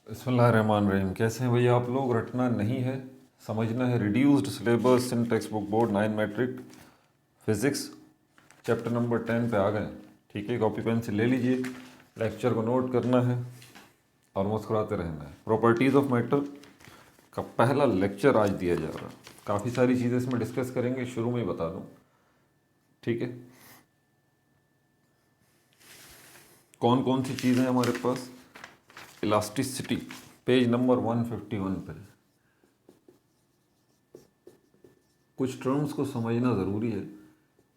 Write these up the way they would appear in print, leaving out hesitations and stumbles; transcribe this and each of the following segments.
बिस्मिल्लाहिर्रहमानिर्रहीम। कैसे हैं भैया आप लोग? रटना नहीं है, समझना है। Reduced syllabus in textbook board 9 matric physics chapter number 10 पे आ गए। ठीक है, कॉपी पेन से ले लीजिए, लेक्चर को नोट करना है और मुस्कुराते रहना है। प्रॉपर्टीज़ ऑफ मैटर का पहला लेक्चर आज दिया जा रहा है। काफ़ी सारी चीज़ें इसमें डिस्कस करेंगे, शुरू में ही बता दूँ। ठीक है, कौन कौन सी चीज़ें हैं हमारे पास? इलास्टिसिटी, पेज नंबर 151 पर। कुछ टर्म्स को समझना ज़रूरी है।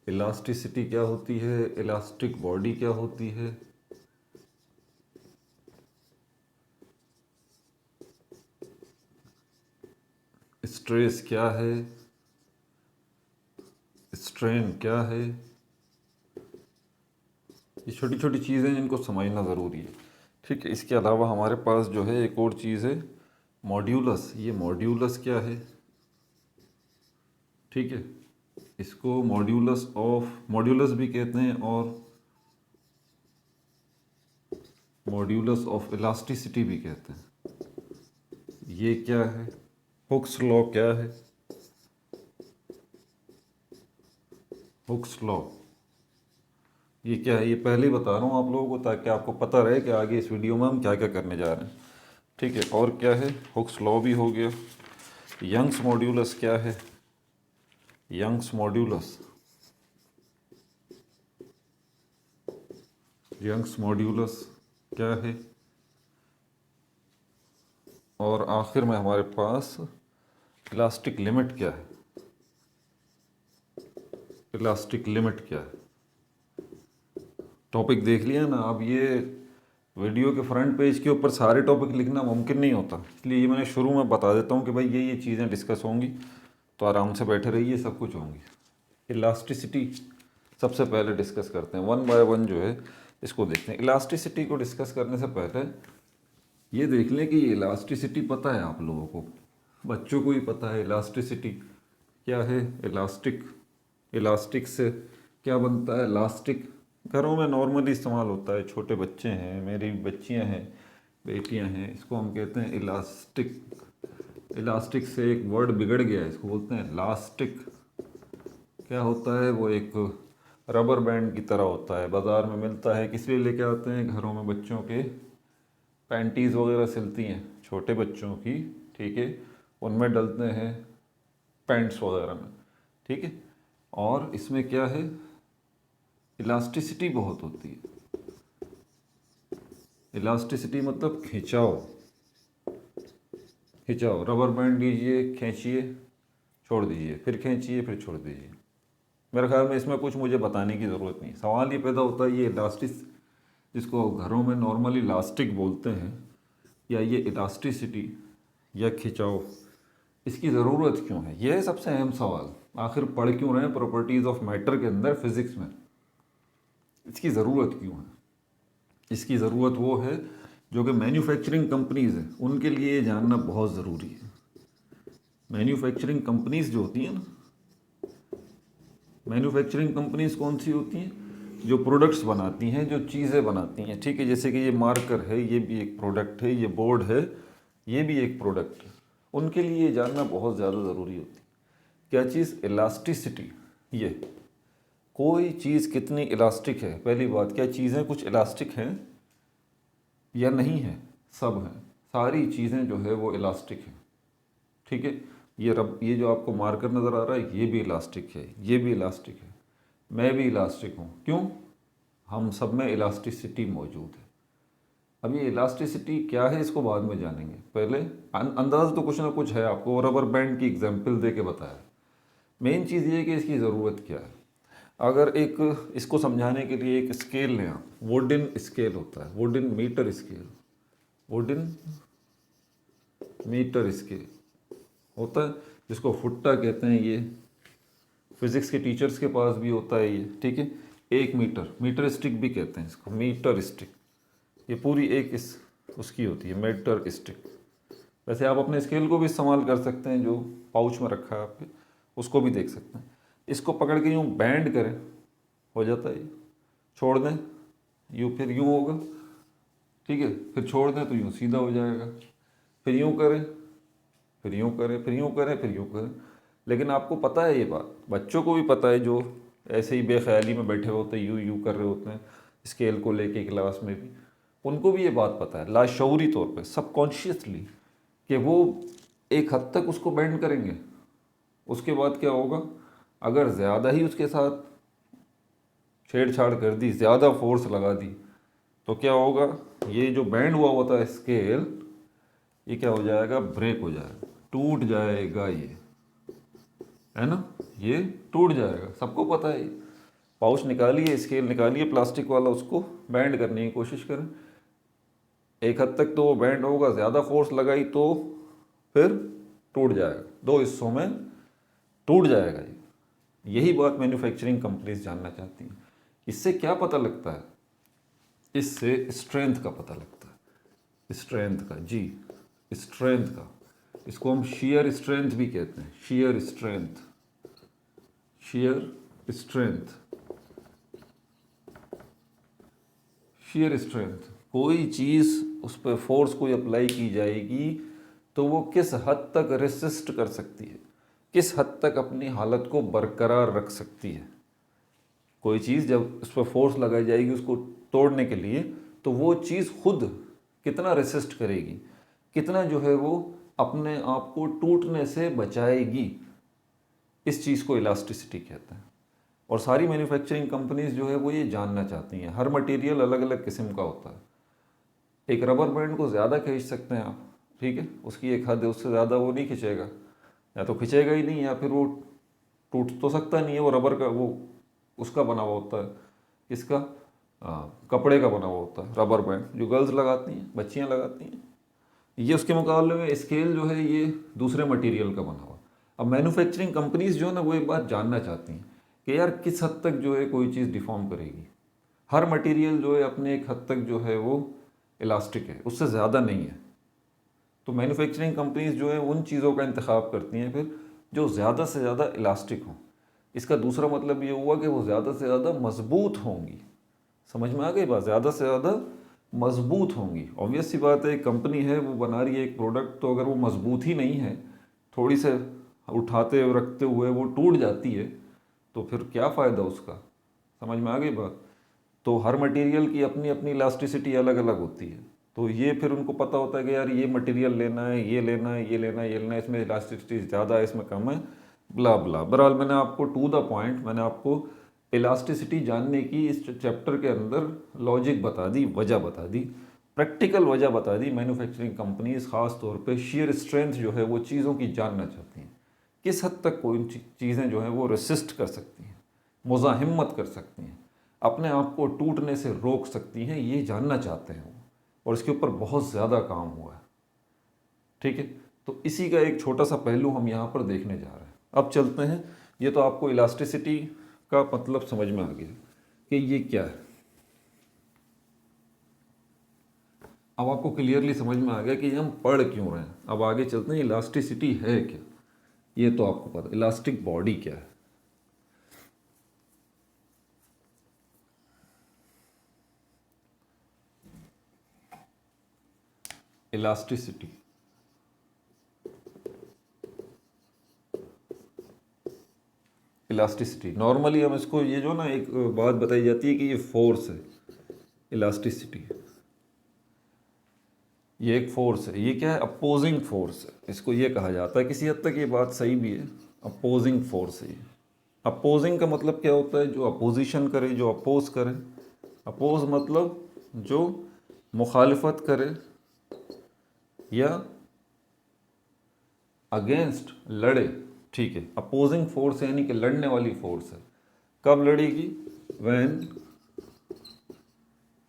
इलास्टिसिटी क्या होती है, इलास्टिक बॉडी क्या होती है, स्ट्रेस क्या है, स्ट्रेन क्या है। ये छोटी छोटी चीज़ें हैं जिनको समझना ज़रूरी है। ठीक है, इसके अलावा हमारे पास जो है एक और चीज़ है, मॉड्यूलस। ये मॉड्यूलस क्या है? ठीक है, इसको मॉड्यूलस भी कहते हैं और मॉड्यूलस ऑफ इलास्टिसिटी भी कहते हैं। ये क्या है? हुक्स लॉ क्या है? हुक्स लॉ ये क्या है? ये पहले ही बता रहा हूँ आप लोगों को ताकि आपको पता रहे कि आगे इस वीडियो में हम क्या क्या करने जा रहे हैं। ठीक है, और क्या है? हुक्स लॉ भी हो गया। यंग्स मॉड्यूलस क्या है? यंग्स मॉड्यूलस, यंग्स मॉड्यूलस क्या है? और आखिर में हमारे पास इलास्टिक लिमिट क्या है? इलास्टिक लिमिट क्या है? टॉपिक देख लिया ना। अब ये वीडियो के फ्रंट पेज के ऊपर सारे टॉपिक लिखना मुमकिन नहीं होता, इसलिए ये मैंने शुरू में बता देता हूँ कि भाई ये चीज़ें डिस्कस होंगी, तो आराम से बैठे रहिए, सब कुछ होंगी। इलास्टिसिटी सबसे पहले डिस्कस करते हैं, वन बाय वन जो है इसको देखते हैं। इलास्टिसिटी को डिस्कस करने से पहले ये देख लें कि इलास्टिसिटी पता है आप लोगों को, बच्चों को ही पता है इलास्टिसिटी क्या है। इलास्टिक, इलास्टिक से क्या बनता है? इलास्टिक घरों में नॉर्मली इस्तेमाल होता है। छोटे बच्चे हैं, मेरी बच्चियां हैं, बेटियां हैं, इसको हम कहते हैं इलास्टिक। इलास्टिक से एक वर्ड बिगड़ गया है, इसको बोलते हैं लास्टिक। क्या होता है? वो एक रबर बैंड की तरह होता है, बाज़ार में मिलता है। किस लिए लेके आते हैं? घरों में बच्चों के पैंटीज़ वगैरह सिलती हैं छोटे बच्चों की, ठीक है, उनमें डलते हैं पैंट्स वगैरह में। ठीक है, और इसमें क्या है? इलास्टिसिटी बहुत होती है। इलास्टिसिटी मतलब खिंचाव। खिंचाव, रबर बैंड लीजिए, खींचिए, छोड़ दीजिए, फिर खींचिए, फिर छोड़ दीजिए। मेरे ख्याल में इसमें कुछ मुझे बताने की ज़रूरत नहीं। सवाल ये पैदा होता है, ये इलास्टिस जिसको घरों में नॉर्मली इलास्टिक बोलते हैं, या ये इलास्टिसिटी या खिंचाव, इसकी ज़रूरत क्यों है? यह है सबसे अहम सवाल। आखिर पढ़ क्यों रहे हैं प्रॉपर्टीज़ ऑफ मैटर के अंदर फिज़िक्स में? इसकी ज़रूरत क्यों है? इसकी ज़रूरत वो है जो कि मैन्युफैक्चरिंग कंपनीज़ हैं उनके लिए ये जानना बहुत ज़रूरी है। मैन्युफैक्चरिंग कंपनीज़ जो होती हैं ना, मैन्युफैक्चरिंग कंपनीज़ कौन सी होती हैं? जो प्रोडक्ट्स बनाती हैं, जो चीज़ें बनाती हैं। ठीक है, जैसे कि ये मार्कर है, ये भी एक प्रोडक्ट है, ये बोर्ड है, ये भी एक प्रोडक्ट है। उनके लिए ये जानना बहुत ज़्यादा ज़रूरी होती है। क्या चीज़? इलास्टिसिटी। ये कोई चीज़ कितनी इलास्टिक है, पहली बात। क्या चीज़ें कुछ इलास्टिक हैं या नहीं है? सब हैं, सारी चीज़ें जो है वो इलास्टिक हैं। ठीक है, ये जो आपको मार्कर नज़र आ रहा है, ये भी इलास्टिक है, ये भी इलास्टिक है, मैं भी इलास्टिक हूँ। क्यों? हम सब में इलास्टिसिटी मौजूद है। अब ये इलास्टिसिटी क्या है इसको बाद में जानेंगे, पहले अंदाज़ तो कुछ ना कुछ है आपको। रबर बैंड की एग्जाम्पल दे के बताया। मेन चीज़ ये है कि इसकी ज़रूरत क्या है। अगर एक इसको समझाने के लिए एक स्केल लें आप, वुडन स्केल होता है, wooden metre scale, wooden metre scale होता है, जिसको फुट्टा कहते हैं। ये फिज़िक्स के टीचर्स के पास भी होता है ये। ठीक है, 1 मीटर, मीटर स्टिक भी कहते हैं इसको, मीटर स्टिक। ये पूरी एक इस उसकी होती है, मीटर स्टिक। वैसे आप अपने स्केल को भी इस्तेमाल कर सकते हैं, जो पाउच में रखा है आपके, उसको भी देख सकते हैं। इसको पकड़ के यूँ बैंड करें, हो जाता है ये। छोड़ दें, यूँ, फिर यूँ होगा, ठीक है, फिर छोड़ दें तो यूँ सीधा हो जाएगा, फिर यूँ करें, फिर यूँ करें, फिर यूँ करें, फिर यूँ करें। लेकिन आपको पता है ये बात, बच्चों को भी पता है जो ऐसे ही बेख्याली में बैठे होते हैं, यूँ यूँ कर रहे होते हैं स्केल को लेके क्लास में भी, उनको भी ये बात पता है लाशऊरी तौर पे, सबकॉन्शियसली, कि वो एक हद तक उसको बेंड करेंगे। उसके बाद क्या होगा, अगर ज़्यादा ही उसके साथ छेड़छाड़ कर दी, ज़्यादा फोर्स लगा दी, तो क्या होगा, ये जो बैंड हुआ होता है स्केल, ये क्या हो जाएगा, ब्रेक हो जाएगा, टूट जाएगा, ये है ना, ये टूट जाएगा, सबको पता है। पाउच निकालिए, स्केल निकालिए प्लास्टिक वाला, उसको बैंड करने की कोशिश करें, एक हद तक तो वो बैंड होगा, ज़्यादा फोर्स लगाई तो फिर टूट जाएगा, दो हिस्सों में टूट जाएगा ये। यही बात मैन्युफैक्चरिंग कंपनीज जानना चाहती हैं। इससे क्या पता लगता है, इससे स्ट्रेंथ का पता लगता है, स्ट्रेंथ का, जी स्ट्रेंथ का। इसको हम शेयर स्ट्रेंथ भी कहते हैं, shear strength, shear strength, shear strength. कोई चीज़ उस पर फोर्स कोई अप्लाई की जाएगी तो वो किस हद तक रेसिस्ट कर सकती है, किस हद तक अपनी हालत को बरकरार रख सकती है। कोई चीज़ जब उस पर फोर्स लगाई जाएगी उसको तोड़ने के लिए, तो वो चीज़ खुद कितना रेसिस्ट करेगी, कितना जो है वो अपने आप को टूटने से बचाएगी, इस चीज़ को इलास्टिसिटी कहते हैं। और सारी मैन्युफैक्चरिंग कंपनीज जो है वो ये जानना चाहती हैं। हर मटेरियल अलग अलग किस्म का होता है। एक रबर बैंड को ज़्यादा खींच सकते हैं आप, ठीक है, उसकी एक हद है, उससे ज़्यादा वो नहीं खींचेगा, या तो खींचेगा ही नहीं, या फिर वो टूट तो सकता नहीं है, वो रबर का, वो उसका बना हुआ होता है, किसका, कपड़े का बना हुआ होता है रबर बैंड, जो गर्ल्स लगाती हैं, बच्चियाँ लगाती हैं। ये उसके मुकाबले में स्केल जो है ये दूसरे मटेरियल का बना हुआ। अब मैन्युफैक्चरिंग कंपनीज जो है ना वो एक बात जानना चाहती हैं कि यार किस हद तक जो है कोई चीज़ डिफॉर्म करेगी। हर मटेरियल जो है अपने एक हद तक जो है वो इलास्टिक है, उससे ज़्यादा नहीं है। तो मैन्युफैक्चरिंग कंपनीज जो है उन चीज़ों का इंतखाब करती हैं फिर जो ज़्यादा से ज़्यादा इलास्टिक हों। इसका दूसरा मतलब ये हुआ कि वो ज़्यादा से ज़्यादा मजबूत होंगी। समझ में आ गई बात, ज़्यादा से ज़्यादा मजबूत होंगी। ऑब्वियस सी बात है, एक कंपनी है वो बना रही है एक प्रोडक्ट, तो अगर वो मजबूत ही नहीं है, थोड़ी से उठाते रखते हुए वो टूट जाती है, तो फिर क्या फ़ायदा उसका। समझ में आ गई बात। तो हर मटेरियल की अपनी अपनी इलास्टिसिटी अलग अलग होती है। तो ये फिर उनको पता होता है कि यार ये मटेरियल लेना है, ये लेना है, ये लेना है, ये लेना है, इसमें इलास्टिसिटी ज़्यादा है, इसमें कम है, ब्ला ब्ला। बहरहाल मैंने आपको टू द पॉइंट, मैंने आपको इलास्टिसिटी जानने की इस चैप्टर के अंदर लॉजिक बता दी, वजह बता दी, प्रैक्टिकल वजह बता दी। मैन्युफैक्चरिंग कंपनीज ख़ास तौर पे शेयर स्ट्रेंथ जो है वो चीज़ों की जानना चाहती हैं, किस हद तक कोई चीज़ें जो हैं वो रेसिस्ट कर सकती हैं, मुज़ाहिमत कर सकती हैं, अपने आप को टूटने से रोक सकती हैं, ये जानना चाहते हैं वो। और इसके ऊपर बहुत ज़्यादा काम हुआ है, ठीक है। तो इसी का एक छोटा सा पहलू हम यहाँ पर देखने जा रहे हैं। अब चलते हैं, ये तो आपको इलास्टिसिटी का मतलब समझ में आ गया कि ये क्या है। अब आपको क्लियरली समझ में आ गया कि हम पढ़ क्यों रहे हैं। अब आगे चलते हैं, इलास्टिसिटी है क्या, ये तो आपको पता, इलास्टिक बॉडी क्या है। इलास्टिसिटी, इलास्टिसिटी नॉर्मली हम इसको, ये जो ना एक बात बताई जाती है कि ये फोर्स है, इलास्टिसिटी ये एक फोर्स है। ये क्या है, अपोजिंग फोर्स है, इसको ये कहा जाता है। किसी हद तक ये बात सही भी है, अपोजिंग फोर्स है ये। अपोजिंग का मतलब क्या होता है, जो अपोजिशन करे, जो अपोज करे। अपोज मतलब जो मुखालिफत करे या अगेंस्ट लड़े, ठीक है। अपोजिंग फोर्स यानी कि लड़ने वाली फोर्स है। कब लड़ेगी, when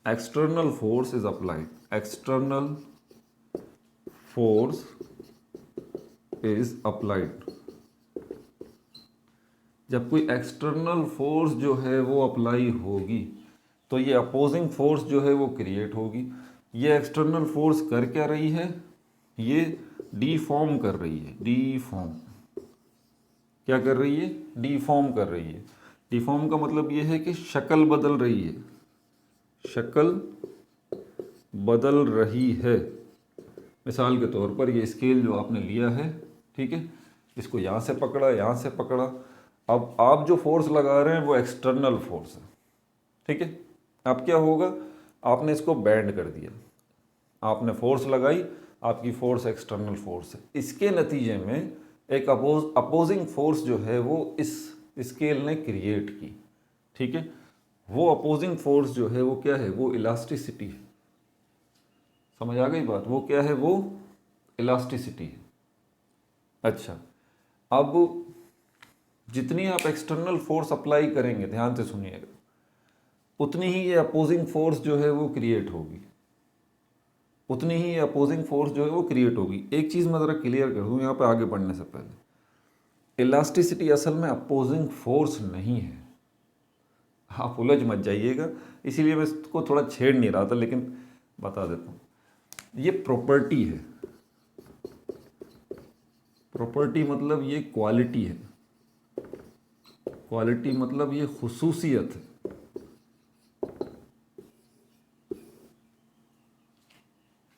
external force is applied, external force is applied. जब कोई एक्सटर्नल फोर्स जो है वो अप्लाई होगी तो ये अपोजिंग फोर्स जो है वो क्रिएट होगी। ये एक्सटर्नल फोर्स कर क्या रही है, ये डीफॉर्म कर रही है, डीफॉर्म। क्या कर रही है, डीफॉर्म कर रही है। डीफॉर्म का मतलब ये है कि शक्ल बदल रही है, शक्ल बदल रही है। मिसाल के तौर पर ये स्केल जो आपने लिया है, ठीक है, इसको यहाँ से पकड़ा, यहाँ से पकड़ा, अब आप जो फोर्स लगा रहे हैं वो एक्सटर्नल फोर्स है, ठीक है। अब क्या होगा, आपने इसको बैंड कर दिया, आपने फोर्स लगाई, आपकी फोर्स एक्सटर्नल फोर्स है। इसके नतीजे में एक अपोजिंग फोर्स जो है वो इस स्केल ने क्रिएट की, ठीक है। वो अपोजिंग फोर्स जो है वो क्या है, वो इलास्टिसिटी है। समझ आ गई बात, वो क्या है, वो इलास्टिसिटी है। अच्छा, अब जितनी आप एक्सटर्नल फोर्स अप्लाई करेंगे, ध्यान से सुनिएगा, उतनी ही ये अपोजिंग फोर्स जो है वो क्रिएट होगी, उतनी ही अपोजिंग फोर्स जो है वो क्रिएट होगी। एक चीज़ मैं ज़रा क्लियर कर दूँ यहाँ पे आगे बढ़ने से पहले, इलास्टिसिटी असल में अपोजिंग फोर्स नहीं है, आप उलझ मत जाइएगा, इसीलिए मैं इसको थोड़ा छेड़ नहीं रहा था, लेकिन बता देता हूँ। ये प्रॉपर्टी है, प्रॉपर्टी मतलब ये क्वालिटी है, क्वालिटी मतलब ये खुसूसियत है।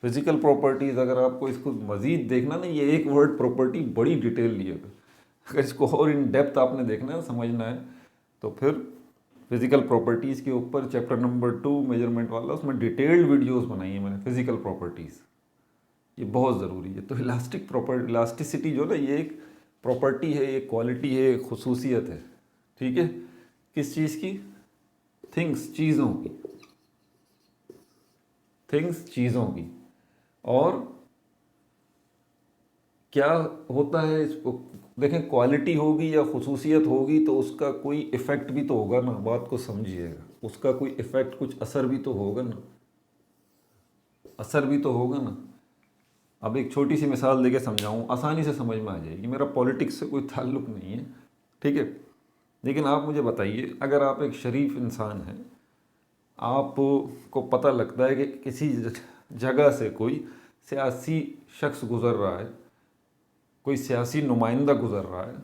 फिजिकल प्रॉपर्टीज़, अगर आपको इसको मज़ीद देखना ना, ये एक वर्ड प्रॉपर्टी बड़ी डिटेल लिएगा, अगर इसको और इन डेप्थ आपने देखना है, समझना है, तो फिर फिजिकल प्रॉपर्टीज़ के ऊपर चैप्टर नंबर 2 मेजरमेंट वाला, उसमें डिटेल्ड वीडियोस बनाई है मैंने, फिजिकल प्रॉपर्टीज़, ये बहुत ज़रूरी है। तो इलास्टिसिटी जो ना, ये एक प्रॉपर्टी है, ये क्वालिटी है, एक खुसूसियत है, ठीक है। किस चीज़ की, थिंग्स, चीज़ों की, थिंग्स चीज़ों की। और क्या होता है, इसको देखें, क्वालिटी होगी या खुसूसियत होगी तो उसका कोई इफ़ेक्ट भी तो होगा ना, बात को समझिएगा, उसका कोई इफ़ेक्ट, कुछ असर भी तो होगा ना, असर भी तो होगा ना। अब एक छोटी सी मिसाल देके समझाऊँ, आसानी से समझ में आ जाएगी, मेरा पॉलिटिक्स से कोई ताल्लुक़ नहीं है, ठीक है। लेकिन आप मुझे बताइए, अगर आप एक शरीफ इंसान हैं, आपको पता लगता है कि किसी जगह से कोई सियासी शख्स गुज़र रहा है, कोई सियासी नुमाइंदा गुज़र रहा है,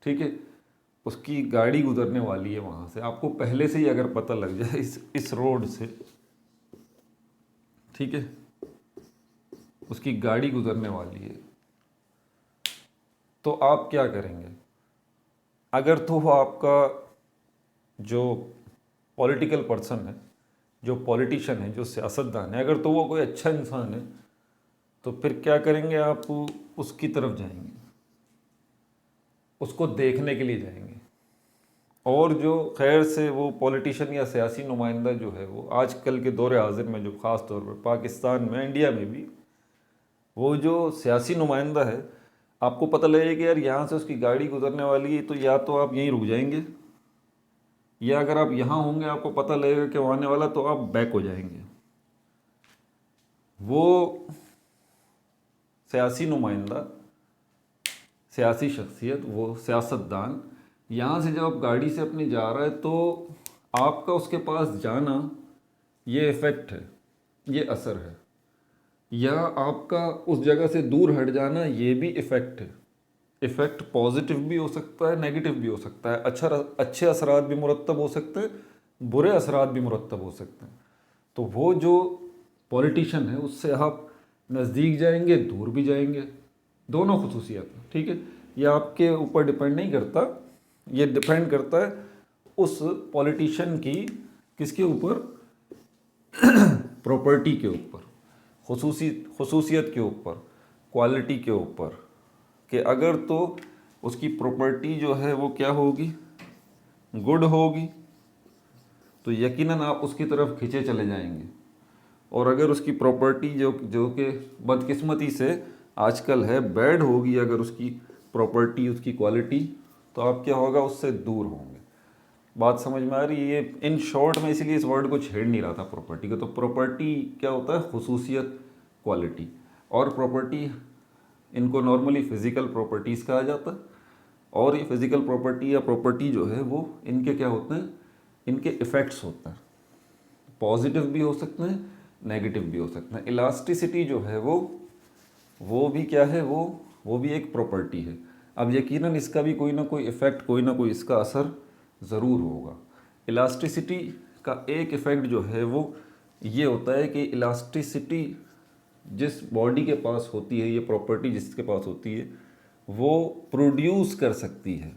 ठीक है, उसकी गाड़ी गुज़रने वाली है वहाँ से, आपको पहले से ही अगर पता लग जाए इस रोड से, ठीक है, उसकी गाड़ी गुज़रने वाली है, तो आप क्या करेंगे? अगर तो वो आपका जो पॉलिटिकल पर्सन है, जो पॉलिटिशियन है, जो सियासतदान है, अगर तो वो कोई अच्छा इंसान है, तो फिर क्या करेंगे, आप उसकी तरफ जाएंगे, उसको देखने के लिए जाएंगे। और जो खैर से वो पॉलिटिशियन या सियासी नुमाइंदा जो है, वो आजकल के दौर हाजिर में, जो ख़ास तौर पर पाकिस्तान में, इंडिया में भी, वो जो सियासी नुमाइंदा है, आपको पता लगेगा कि यार यहाँ से उसकी गाड़ी गुजरने वाली है, तो या तो आप यहीं रुक जाएंगे, या अगर आप यहाँ होंगे, आपको पता लगेगा कि वो आने वाला, तो आप बैक हो जाएंगे। वो सियासी नुमाइंदा, सियासी शख्सियत, वो सियासतदान यहाँ से जब गाड़ी से अपनी जा रहा है, तो आपका उसके पास जाना ये इफ़ेक्ट है, ये असर है, या आपका उस जगह से दूर हट जाना ये भी इफ़ेक्ट है। इफ़ेक्ट पॉजिटिव भी हो सकता है, नेगेटिव भी हो सकता है, अच्छे असरात भी मुरत्तब हो सकते हैं, बुरे असरात भी मुरत्तब हो सकते हैं। तो वो जो पॉलिटिशियन है, उससे आप नज़दीक जाएंगे, दूर भी जाएंगे, दोनों खुसूसियत है, ठीक है। ये आपके ऊपर डिपेंड नहीं करता, ये डिपेंड करता है उस पॉलिटिशियन की, किसके ऊपर, प्रॉपर्टी के ऊपर, खुसूसियत के ऊपर, क्वालिटी के ऊपर, कि अगर तो उसकी प्रॉपर्टी जो है वो क्या होगी, गुड होगी, तो यकीनन आप उसकी तरफ खींचे चले जाएंगे। और अगर उसकी प्रॉपर्टी जो कि बदकिस्मती से आजकल है, बैड होगी, अगर उसकी प्रॉपर्टी, उसकी क्वालिटी, तो आप क्या होगा, उससे दूर होंगे। बात समझ में आ रही है? ये इन शॉर्ट में, इसीलिए इस वर्ड को छेड़ नहीं रहा था प्रॉपर्टी को। तो प्रॉपर्टी क्या होता है, खुसूसियत, क्वालिटी। और प्रॉपर्टी, इनको नॉर्मली फिज़िकल प्रॉपर्टीज़ कहा जाता है। और ये फिज़िकल प्रॉपर्टी या प्रॉपर्टी जो है वो, इनके क्या होते हैं, इनके इफ़ेक्ट्स होते हैं, पॉजिटिव भी हो सकते हैं, नेगेटिव भी हो सकते हैं। इलास्टिसिटी जो है वो भी क्या है, वो भी एक प्रॉपर्टी है। अब यकीनन इसका भी कोई ना कोई इफ़ेक्ट, कोई ना कोई इसका असर ज़रूर होगा। इलास्टिसिटी का एक इफ़ेक्ट जो है वो ये होता है कि इलास्टिसिटी जिस बॉडी के पास होती है, ये प्रॉपर्टी जिसके पास होती है, वो प्रोड्यूस कर सकती है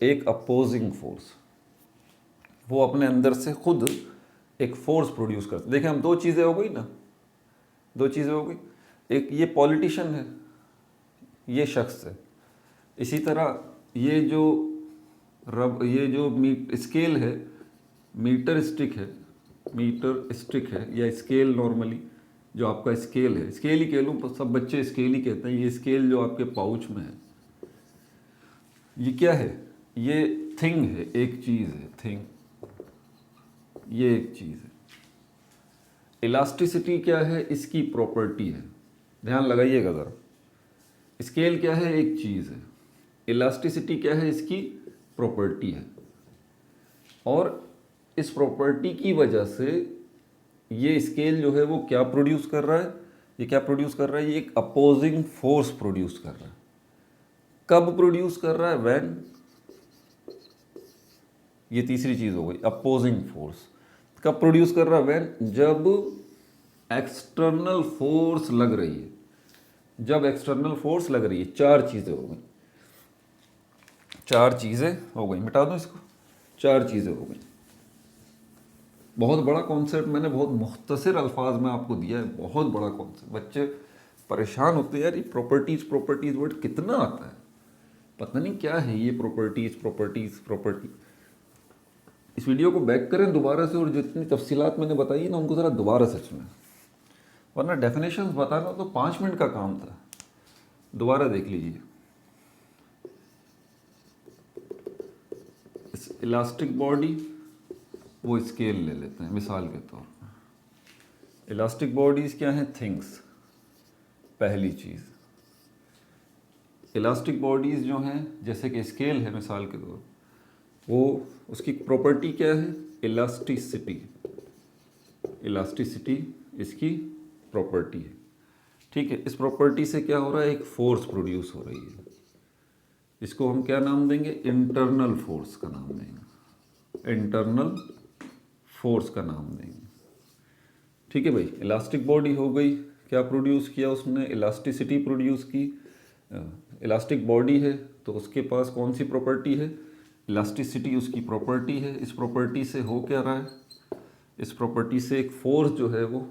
एक अपोजिंग फोर्स। वो अपने अंदर से खुद एक फोर्स प्रोड्यूस करती है। देखिए हम दो चीज़ें हो गई ना, दो चीज़ें हो गई। एक ये पॉलिटिशियन है, ये शख्स है। इसी तरह ये जो स्केल है, मीटर स्टिक है या स्केल, नॉर्मली जो आपका स्केल है, स्केल ही कह लूँ, सब बच्चे स्केल ही कहते हैं। ये स्केल जो आपके पाउच में है, ये क्या है? ये थिंग है, एक चीज़ है, थिंग, ये एक चीज़ है। इलास्टिसिटी क्या है? इसकी प्रॉपर्टी है। ध्यान लगाइएगा ज़रा। स्केल क्या है? एक चीज़ है। इलास्टिसिटी क्या है? इसकी प्रॉपर्टी है। और इस प्रॉपर्टी की वजह से ये स्केल जो है वो क्या प्रोड्यूस कर रहा है? ये क्या प्रोड्यूस कर रहा है? ये एक अपोजिंग फोर्स प्रोड्यूस कर रहा है। कब प्रोड्यूस कर रहा है? व्हेन, ये तीसरी चीज़ हो गई, अपोजिंग फोर्स। कब प्रोड्यूस कर रहा है? व्हेन, जब एक्सटर्नल फोर्स लग रही है। जब एक्सटर्नल फोर्स लग रही है। चार चीज़ें हो गई, चार चीज़ें हो गई। मिटा दो इसको, चार चीज़ें हो गई। बहुत बड़ा कॉन्सेप्ट मैंने बहुत मुख्तसर अल्फाज में आपको दिया है, बहुत बड़ा कॉन्सेप्ट। बच्चे परेशान होते हैं, यार ये प्रॉपर्टीज़ वर्ड कितना आता है, पता नहीं क्या है ये प्रॉपर्टी। इस वीडियो को बैक करें दोबारा से और जितनी तफसीलात मैंने बताई है ना उनको ज़रा दोबारा से सुनें, वरना डेफिनेशंस बताना तो 5 मिनट का काम था। दोबारा देख लीजिए। इलास्टिक बॉडी, वो स्केल ले लेते हैं मिसाल के तौर पर। इलास्टिक बॉडीज़ क्या हैं? थिंग्स, पहली चीज़। इलास्टिक बॉडीज़ जो हैं, जैसे कि स्केल है मिसाल के तौर, वो उसकी प्रॉपर्टी क्या है? इलास्टिसिटी इसकी प्रॉपर्टी है। ठीक है, इस प्रॉपर्टी से क्या हो रहा है? एक फोर्स प्रोड्यूस हो रही है। इसको हम क्या नाम देंगे? इंटरनल फोर्स का नाम देंगे, इंटरनल फोर्स का नाम देंगे। ठीक है भाई, इलास्टिक बॉडी हो गई, क्या प्रोड्यूस किया उसने? इलास्टिसिटी प्रोड्यूस की। इलास्टिक बॉडी है तो उसके पास कौन सी प्रॉपर्टी है? इलास्टिसिटी उसकी प्रॉपर्टी है। इस प्रॉपर्टी से हो क्या रहा है? इस प्रॉपर्टी से एक फोर्स जो है वो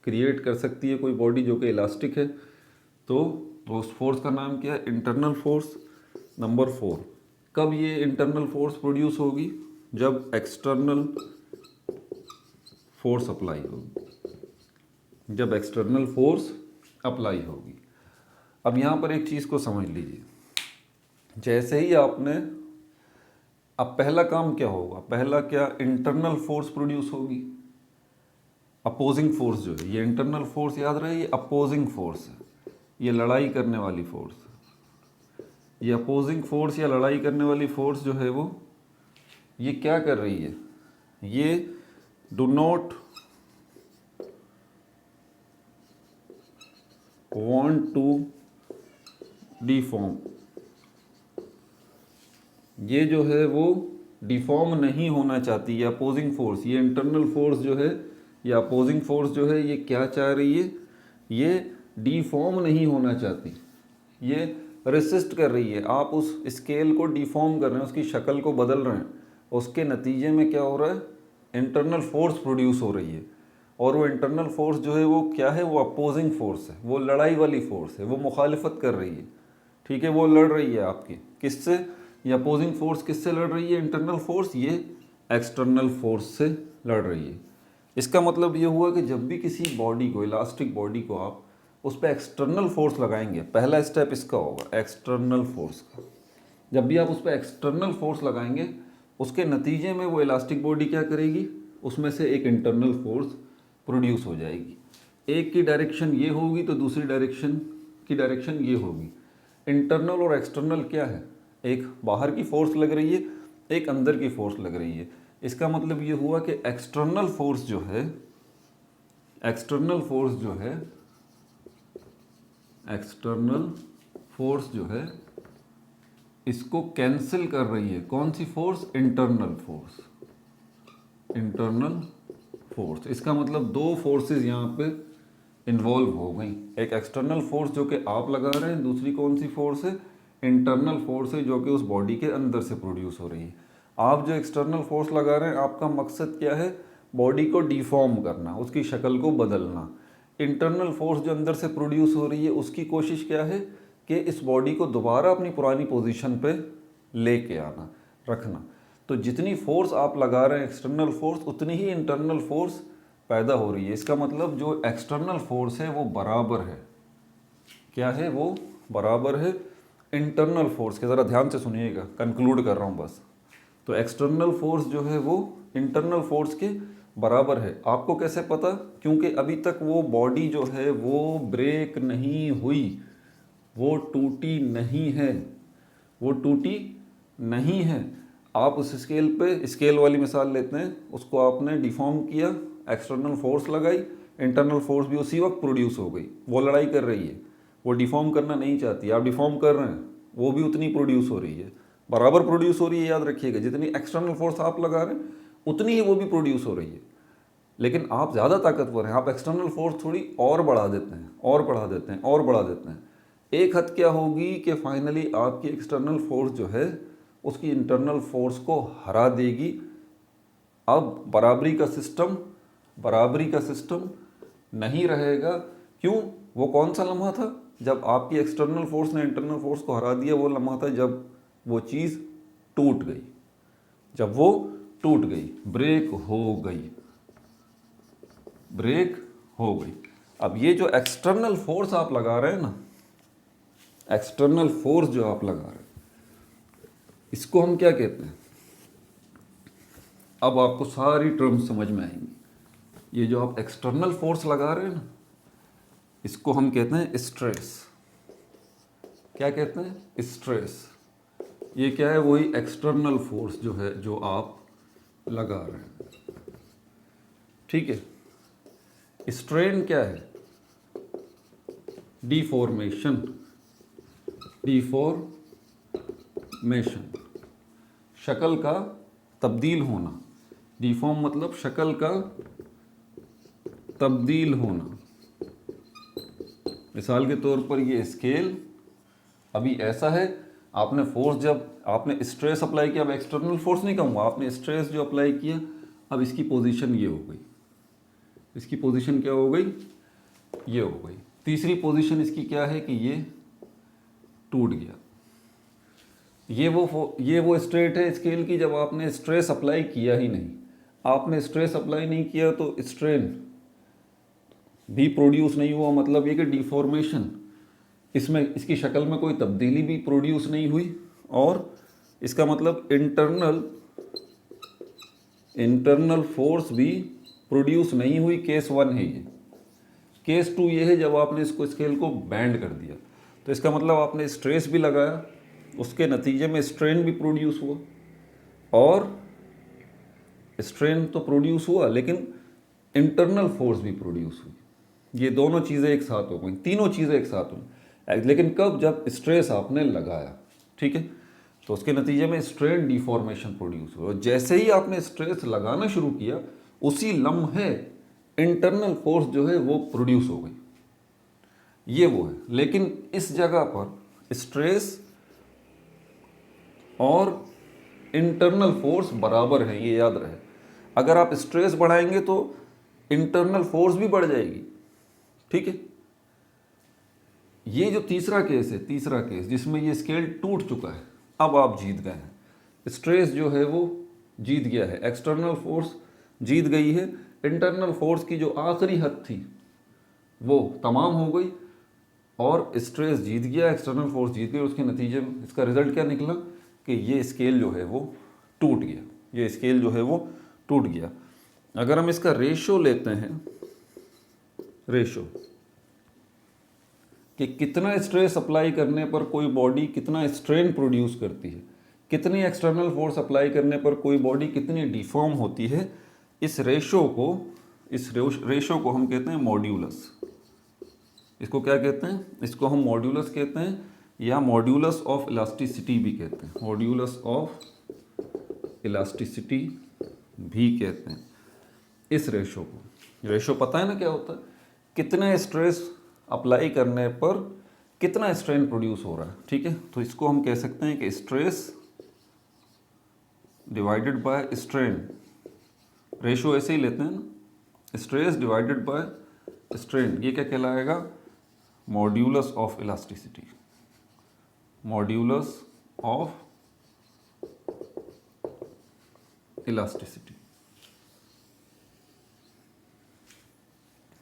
क्रिएट कर सकती है कोई बॉडी जो कि इलास्टिक है। तो उस फोर्स का नाम क्या है? Internal force. नंबर 4, कब ये इंटरनल फोर्स प्रोड्यूस होगी? जब एक्सटर्नल फोर्स अप्लाई होगी, जब एक्सटर्नल फोर्स अप्लाई होगी। अब यहाँ पर एक चीज़ को समझ लीजिए, जैसे ही आपने, अब पहला काम क्या होगा? पहला क्या? इंटरनल फोर्स प्रोड्यूस होगी, अपोजिंग फोर्स जो है। ये इंटरनल फोर्स याद रहे, ये अपोजिंग फोर्स है, ये लड़ाई करने वाली फोर्स है। ये अपोजिंग फोर्स या लड़ाई करने वाली फोर्स जो है वो ये क्या कर रही है? ये do not want to deform, ये जो है वो डिफॉर्म नहीं होना चाहती। ये अपोजिंग फोर्स, ये इंटरनल फोर्स जो है, ये अपोजिंग फोर्स जो है, ये क्या चाह रही है? ये डिफॉर्म नहीं होना चाहती, ये रेसिस्ट कर रही है। आप उस स्केल को डिफॉर्म कर रहे हैं, उसकी शक्ल को बदल रहे हैं, उसके नतीजे में क्या हो रहा है? इंटरनल फोर्स प्रोड्यूस हो रही है। और वो इंटरनल फोर्स जो है वो क्या है? वो अपोजिंग फोर्स है, वो लड़ाई वाली फोर्स है, वो मुखालिफत कर रही है। ठीक है, वो लड़ रही है आपकी, किससे? ये अपोजिंग फोर्स किससे लड़ रही है? इंटरनल फोर्स ये एक्सटर्नल फोर्स से लड़ रही है। इसका मतलब ये हुआ कि जब भी किसी बॉडी को, इलास्टिक बॉडी को आप उस पर एक्सटर्नल फोर्स लगाएंगे, पहला स्टेप इसका होगा एक्सटर्नल फोर्स का। जब भी आप उस पर एक्सटर्नल फोर्स लगाएंगे, उसके नतीजे में वो इलास्टिक बॉडी क्या करेगी? उसमें से एक इंटरनल फोर्स प्रोड्यूस हो जाएगी। एक की डायरेक्शन ये होगी तो दूसरी डायरेक्शन की डायरेक्शन ये होगी। इंटरनल और एक्सटर्नल क्या है? एक बाहर की फोर्स लग रही है, एक अंदर की फोर्स लग रही है। इसका मतलब ये हुआ कि एक्सटर्नल फोर्स जो है, एक्सटर्नल फोर्स जो है इसको कैंसिल कर रही है। कौन सी force? Internal force. Internal force. इसका मतलब दो फोर्सेस यहाँ पे इन्वॉल्व हो गई, एक एक्सटर्नल फोर्स जो कि आप लगा रहे हैं, दूसरी कौन सी फोर्स है, इंटरनल फोर्स है जो कि उस बॉडी के अंदर से प्रोड्यूस हो रही है। आप जो एक्सटर्नल फोर्स लगा रहे हैं, आपका मकसद क्या है, बॉडी को डिफॉर्म करना, उसकी शक्ल को बदलना। इंटरनल फोर्स जो अंदर से प्रोड्यूस हो रही है, उसकी कोशिश क्या है कि इस बॉडी को दोबारा अपनी पुरानी पोजीशन पे लेके आना, रखना। तो जितनी फोर्स आप लगा रहे हैं एक्सटर्नल फोर्स, उतनी ही इंटरनल फोर्स पैदा हो रही है। इसका मतलब जो एक्सटर्नल फोर्स है वो बराबर है, क्या है, वो बराबर है इंटरनल फोर्स के। ज़रा ध्यान से सुनिएगा, कंक्लूड कर रहा हूँ बस। तो एक्सटर्नल फोर्स जो है वो इंटरनल फोर्स के बराबर है। आपको कैसे पता, क्योंकि अभी तक वो बॉडी जो है वो ब्रेक नहीं हुई, वो टूटी नहीं है, वो टूटी नहीं है। आप उस स्केल पे, स्केल वाली मिसाल लेते हैं, उसको आपने डिफॉर्म किया, एक्सटर्नल फोर्स लगाई, इंटरनल फोर्स भी उसी वक्त प्रोड्यूस हो गई। वो लड़ाई कर रही है, वो डिफॉर्म करना नहीं चाहती, आप डिफॉर्म कर रहे हैं, वो भी उतनी प्रोड्यूस हो रही है, बराबर प्रोड्यूस हो रही है। याद रखिएगा, जितनी एक्सटर्नल फोर्स आप लगा रहे हैं उतनी ही वो भी प्रोड्यूस हो रही है। लेकिन आप ज़्यादा ताकतवर हैं, आप एक्सटर्नल फोर्स थोड़ी और बढ़ा देते हैं, और बढ़ा देते हैं, और बढ़ा देते हैं। एक हद क्या होगी कि फाइनली आपकी एक्सटर्नल फोर्स जो है उसकी इंटरनल फोर्स को हरा देगी। अब बराबरी का सिस्टम नहीं रहेगा। क्यों? वो कौन सा लम्हा था जब आपकी एक्सटर्नल फोर्स ने इंटरनल फोर्स को हरा दिया? वो लम्हा था जब वो चीज़ टूट गई, जब वो टूट गई, ब्रेक हो गई, ब्रेक हो गई। अब ये जो एक्सटर्नल फोर्स आप लगा रहे हैं ना, एक्सटर्नल फोर्स जो आप लगा रहे हैं, इसको हम क्या कहते हैं? अब आपको सारी टर्म्स समझ में आएंगी। ये जो आप एक्सटर्नल फोर्स लगा रहे हैं ना, इसको हम कहते हैं स्ट्रेस। क्या कहते हैं? स्ट्रेस। ये क्या है? वही एक्सटर्नल फोर्स जो है, जो आप लगा रहे हैं, ठीक है। स्ट्रेन क्या है? डिफॉर्मेशन, डिफॉर्मेशन, शक्ल का तब्दील होना। डिफॉर्म मतलब शक्ल का तब्दील होना। मिसाल के तौर पर ये स्केल अभी ऐसा है, आपने फोर्स, जब आपने स्ट्रेस अप्लाई किया, अब एक्सटर्नल फोर्स नहीं कहूँगा, आपने स्ट्रेस जो अप्लाई किया, अब इसकी पोजीशन ये हो गई, इसकी पोजीशन क्या हो गई? ये हो गई। तीसरी पोजीशन इसकी क्या है कि ये टूट गया। ये वो स्ट्रेट है स्केल की जब आपने स्ट्रेस अप्लाई किया ही नहीं। आपने स्ट्रेस अप्लाई नहीं किया तो स्ट्रेन भी प्रोड्यूस नहीं हुआ। मतलब ये कि डिफॉर्मेशन, इसमें इसकी शक्ल में कोई तब्दीली भी प्रोड्यूस नहीं हुई। और इसका मतलब इंटरनल फोर्स भी प्रोड्यूस नहीं हुई। केस 1 है ये। केस 2 ये है जब आपने इसको स्केल को बैंड कर दिया, तो इसका मतलब आपने स्ट्रेस भी लगाया, उसके नतीजे में स्ट्रेन भी प्रोड्यूस हुआ। और स्ट्रेन तो प्रोड्यूस हुआ, लेकिन इंटरनल फोर्स भी प्रोड्यूस हुई। ये दोनों चीज़ें एक साथ हो गई, तीनों चीज़ें एक साथ हुई। लेकिन कब? जब स्ट्रेस आपने लगाया, ठीक है। तो उसके नतीजे में स्ट्रेन डिफॉर्मेशन प्रोड्यूस हुआ। जैसे ही आपने स्ट्रेस लगाना शुरू किया, उसी लम्हे इंटरनल फोर्स जो है वो प्रोड्यूस हो गई। ये वो है। लेकिन इस जगह पर स्ट्रेस और इंटरनल फोर्स बराबर है, ये याद रहे। अगर आप स्ट्रेस बढ़ाएंगे तो इंटरनल फोर्स भी बढ़ जाएगी, ठीक है। ये जो तीसरा केस है, तीसरा केस जिसमें ये स्केल टूट चुका है, अब आप जीत गए हैं। स्ट्रेस जो है वो जीत गया है, एक्सटर्नल फोर्स जीत गई है, इंटरनल फोर्स की जो आखिरी हद थी वो तमाम हो गई, और स्ट्रेस जीत गया, एक्सटर्नल फोर्स जीत गई। उसके नतीजे में इसका रिजल्ट क्या निकला कि ये स्केल जो है वो टूट गया, ये स्केल जो है वो टूट गया। अगर हम इसका रेशो लेते हैं, रेशो कि कितना स्ट्रेस अप्लाई करने पर कोई बॉडी कितना स्ट्रेन प्रोड्यूस करती है, कितनी एक्सटर्नल फोर्स अप्लाई करने पर कोई बॉडी कितनी डिफॉर्म होती है, इस रेशो को हम कहते हैं मॉड्यूलस। इसको क्या कहते हैं? इसको हम मॉड्यूलस कहते हैं, या मॉड्यूलस ऑफ इलास्टिसिटी भी कहते हैं। मॉड्यूलस ऑफ इलास्टिसिटी भी कहते हैं इस रेशो को। रेशो पता है ना क्या होता है, कितने स्ट्रेस अप्लाई करने पर कितना स्ट्रेन प्रोड्यूस हो रहा है, ठीक है। तो इसको हम कह सकते हैं कि stress divided by strain, ratio ऐसे ही लेते हैं ना, स्ट्रेस डिवाइडेड बाय स्ट्रेन, ये क्या कहलाएगा, modulus of elasticity, modulus of elasticity.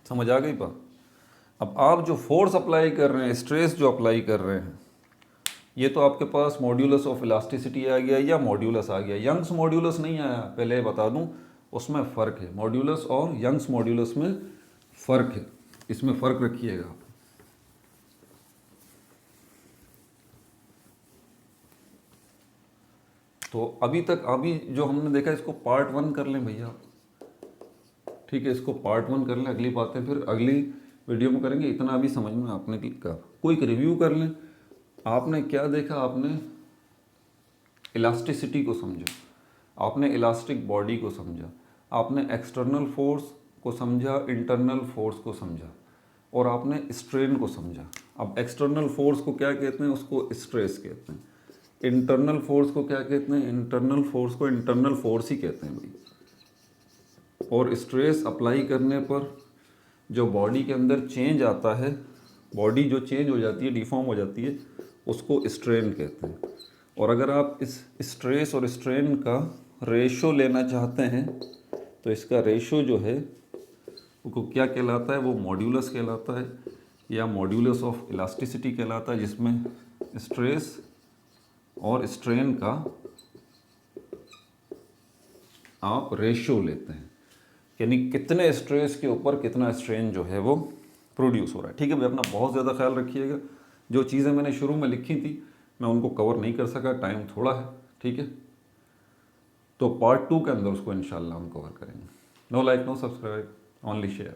समझ आ गई बात। अब आप जो फोर्स अप्लाई कर रहे हैं, स्ट्रेस जो अप्लाई कर रहे हैं, ये तो आपके पास मॉड्यूलस ऑफ इलास्टिसिटी आ गया या मॉड्यूलस आ गया, यंग्स मॉड्यूलस नहीं आया, पहले बता दूं, उसमें फ़र्क है, मॉड्यूलस और यंग्स मॉड्यूलस में फ़र्क है, इसमें फ़र्क रखिएगा आप। तो अभी जो हमने देखा इसको पार्ट 1 कर लें भैया, ठीक है, इसको पार्ट 1 कर लें, अगली बातें फिर अगली वीडियो में करेंगे। इतना अभी समझ में आपने का कोई रिव्यू कर लें, आपने क्या देखा, आपने इलास्टिसिटी को समझा, आपने इलास्टिक बॉडी को समझा, आपने एक्सटर्नल फोर्स को समझा, इंटरनल फोर्स को समझा, और आपने स्ट्रेन को समझा। अब एक्सटर्नल फोर्स को क्या कहते हैं, उसको स्ट्रेस कहते हैं। इंटरनल फोर्स को क्या कहते हैं, इंटरनल फोर्स को इंटरनल फोर्स ही कहते हैं भाई। और स्ट्रेस अप्लाई करने पर जो बॉडी के अंदर चेंज आता है, बॉडी जो चेंज हो जाती है, डिफॉर्म हो जाती है, उसको स्ट्रेन कहते हैं। और अगर आप इस स्ट्रेस और स्ट्रेन का रेशो लेना चाहते हैं तो इसका रेशो जो है वो क्या कहलाता है, वो मॉड्यूलस कहलाता है या मॉड्यूलस ऑफ इलास्टिसिटी कहलाता है, जिसमें स्ट्रेस और स्ट्रेन का आप रेशो लेते हैं, यानी कितने स्ट्रेस के ऊपर कितना स्ट्रेन जो है वो प्रोड्यूस हो रहा है। ठीक है भाई, अपना बहुत ज़्यादा ख्याल रखिएगा। जो चीज़ें मैंने शुरू में लिखी थी मैं उनको कवर नहीं कर सका, टाइम थोड़ा है, ठीक है। तो पार्ट 2 के अंदर उसको इंशाल्लाह हम कवर करेंगे। No like no subscribe, only share.